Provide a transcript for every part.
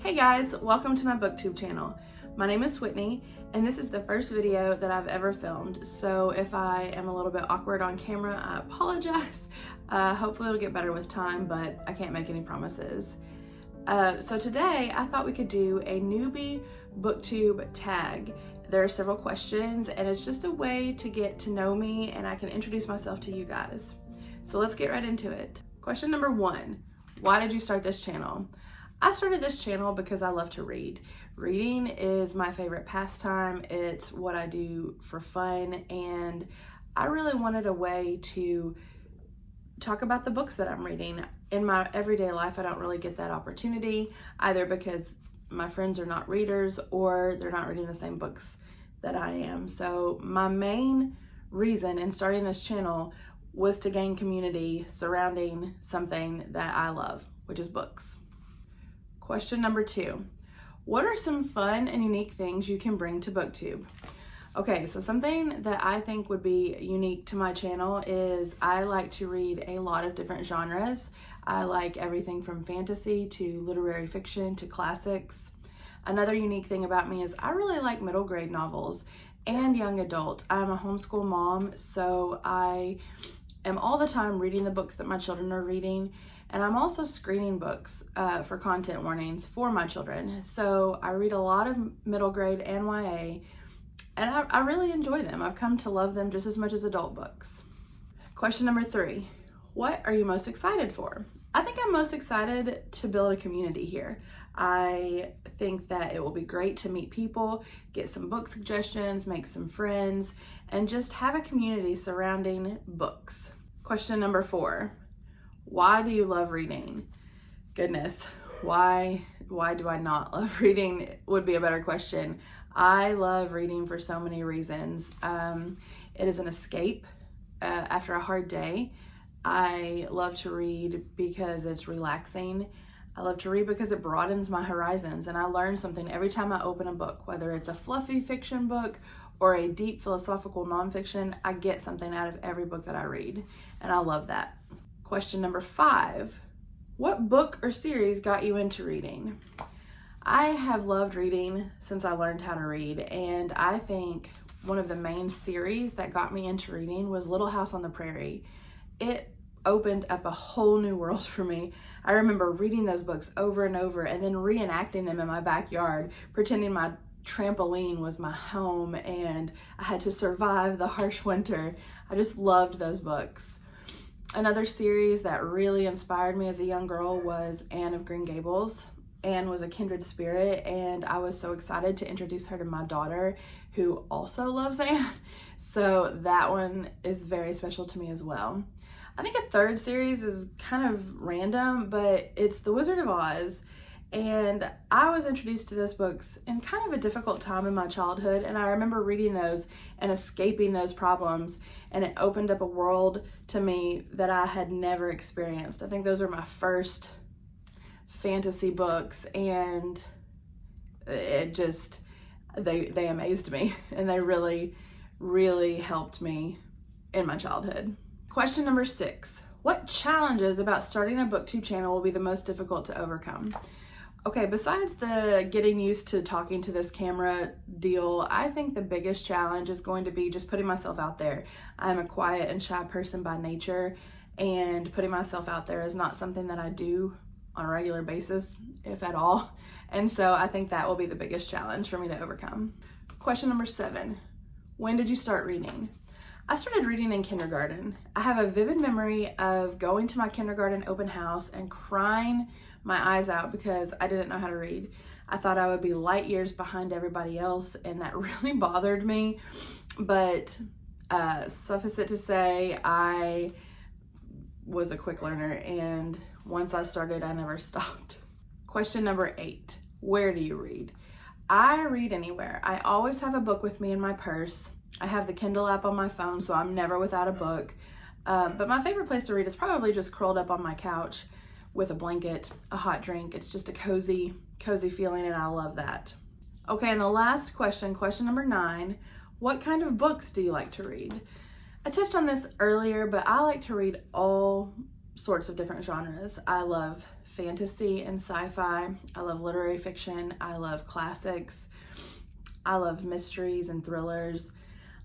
Hey guys, welcome to my booktube channel. My name is Whitney and this is the first video that I've ever filmed, so if I am a little bit awkward on camera, I apologize. Hopefully it'll get better with time, but I can't make any promises. So today I thought we could do a Newbie Booktube Tag. There are several questions and it's just a way to get to know me and I can introduce myself to you guys. So let's get right into it. Question number 1, why did you start this channel? I started this channel because I love to read. Reading is my favorite pastime. It's what I do for fun, and I really wanted a way to talk about the books that I'm reading. In my everyday life, I don't really get that opportunity, either because my friends are not readers or they're not reading the same books that I am. So my main reason in starting this channel was to gain community surrounding something that I love, which is books. Question number 2, what are some fun and unique things you can bring to BookTube? Okay, so something that I think would be unique to my channel is I like to read a lot of different genres. I like everything from fantasy to literary fiction to classics. Another unique thing about me is I really like middle grade novels and young adult. I'm a homeschool mom, so I am all the time reading the books that my children are reading. And I'm also screening books for content warnings for my children. So I read a lot of middle grade and YA, and I really enjoy them. I've come to love them just as much as adult books. Question number 3, what are you most excited for? I think I'm most excited to build a community here. I think that it will be great to meet people, get some book suggestions, make some friends, and just have a community surrounding books. Question number 4, why do you love reading? Goodness, why do I not love reading would be a better question. I love reading for so many reasons. It is an escape after a hard day. I love to read because it's relaxing. I love to read because it broadens my horizons and I learn something every time I open a book, whether it's a fluffy fiction book or a deep philosophical nonfiction. I get something out of every book that I read, and I love that. Question number 5, what book or series got you into reading? I have loved reading since I learned how to read, and I think one of the main series that got me into reading was Little House on the Prairie. It opened up a whole new world for me. I remember reading those books over and over and then reenacting them in my backyard, pretending my trampoline was my home and I had to survive the harsh winter. I just loved those books. Another series that really inspired me as a young girl was Anne of Green Gables. Anne was a kindred spirit, and I was so excited to introduce her to my daughter, who also loves Anne. So that one is very special to me as well. I think a third series is kind of random, but it's The Wizard of Oz. And I was introduced to those books in kind of a difficult time in my childhood, and I remember reading those and escaping those problems, and it opened up a world to me that I had never experienced. I think those are my first fantasy books, and it just, they amazed me, and they really, really helped me in my childhood. Question number 6, what challenges about starting a BookTube channel will be the most difficult to overcome? Okay, besides the getting used to talking to this camera deal, I think the biggest challenge is going to be just putting myself out there. I'm a quiet and shy person by nature, and putting myself out there is not something that I do on a regular basis, if at all. And so I think that will be the biggest challenge for me to overcome. Question number 7, when did you start reading? I started reading in kindergarten. I have a vivid memory of going to my kindergarten open house and crying my eyes out because I didn't know how to read. I thought I would be light years behind everybody else, and that really bothered me. But suffice it to say, I was a quick learner, and once I started, I never stopped. Question number 8, where do you read? I read anywhere. I always have a book with me in my purse. I have the Kindle app on my phone, so I'm never without a book. But my favorite place to read is probably just curled up on my couch with a blanket, a hot drink. It's just a cozy feeling, and I love that. Okay, and the last question, question number 9, what kind of books do you like to read? I touched on this earlier, but I like to read all sorts of different genres. I love fantasy and sci-fi. I love literary fiction. I love classics. I love mysteries and thrillers.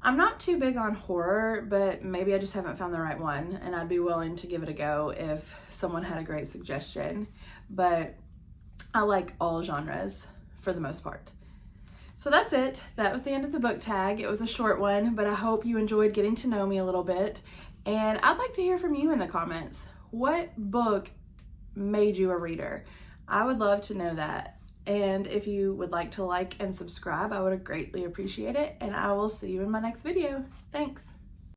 I'm not too big on horror, but maybe I just haven't found the right one, and I'd be willing to give it a go if someone had a great suggestion. But I like all genres for the most part. So that's it. That was the end of the book tag. It was a short one, but I hope you enjoyed getting to know me a little bit. And I'd like to hear from you in the comments. What book made you a reader? I would love to know that. And if you would like to like and subscribe, I would greatly appreciate it. And I will see you in my next video. Thanks.